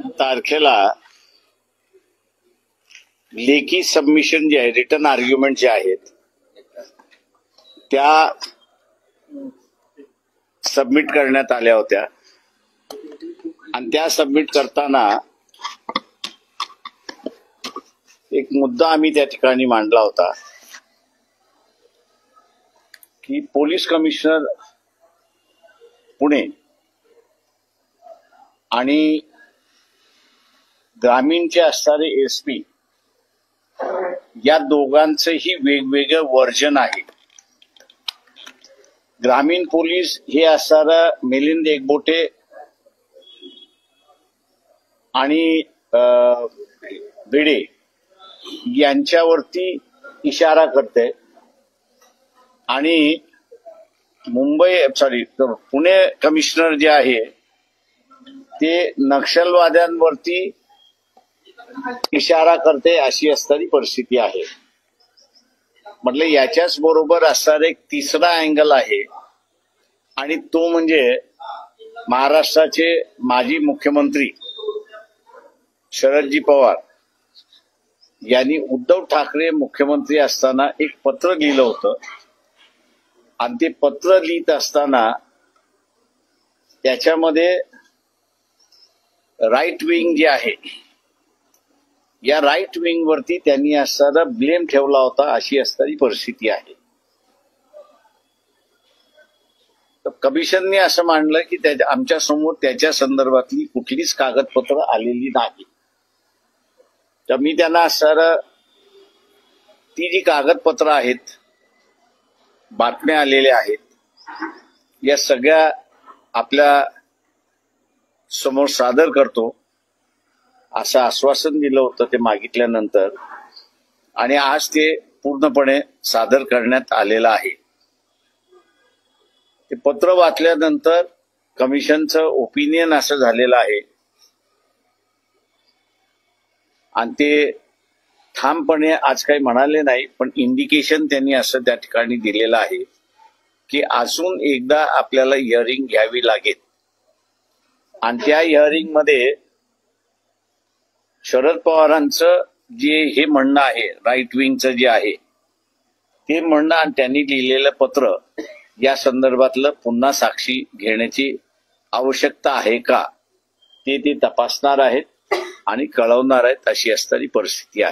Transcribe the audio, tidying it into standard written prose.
तारखेला लेखी सबमिशन जे आहे, रिटर्न आर्ग्युमेंट जे आहेत त्या सबमिट करण्यात आल्या होत्या आणि त्या सबमिट करताना एक मुद्दा आम्ही त्या ठिकाणी मांडला होता की पोलीस कमिशनर पुणे आणि ग्रामीणचे असणारे एसपी या दोघांचंही वेगवेगळं वर्जन आहे. ग्रामीण पोलीस हे असणारं मिलिंद एकबोटे आणि भिडे यांच्यावरती इशारा करते आणि पुणे कमिशनर जे आहे ते नक्षलवाद्यांवरती इशारा करते अशी असणारी परिस्थिती आहे. म्हटलं याच्याच बरोबर असणारा एक तिसरा अँगल आहे आणि तो म्हणजे महाराष्ट्राचे माजी मुख्यमंत्री शरदजी पवार यांनी उद्धव ठाकरे मुख्यमंत्री असताना एक पत्र लिहिलं होतं आणि ते पत्र लिहित असताना त्याच्यामध्ये राईट विंग जे आहे या राईट विंग वरती त्यांनी असणारा ब्लेम ठेवला होता अशी असणारी परिस्थिती आहे. कमिशनने असं मांडलं की आमच्या समोर त्याच्या संदर्भातली कुठलीच कागदपत्र आलेली नाही. तर मी त्यांना असणारं ती जी कागदपत्र आहेत, बातम्या आलेल्या आहेत, या सगळ्या आपल्या समोर सादर करतो असं आश्वासन दिलं होतं ते मागितल्यानंतर आणि आज ते पूर्णपणे सादर करण्यात आलेलं आहे. ते पत्र वाचल्यानंतर कमिशनचं ओपिनियन असं झालेलं आहे आणि ते ठामपणे आज काही म्हणाले नाही, पण इंडिकेशन त्यांनी असं त्या ठिकाणी दिलेलं आहे की अजून एकदा आपल्याला हिअरिंग घ्यावी लागेल आणि त्या हिअरिंग मध्ये शरद पवारांचं जे हे म्हणणं आहे, राईट विंगचं जे आहे ते म्हणणं आणि त्यांनी लिहिलेलं पत्र या संदर्भातलं पुन्हा साक्षी घेण्याची आवश्यकता आहे का ते तपासणार आहेत आणि कळवणार आहेत अशी असणारी परिस्थिती आहे.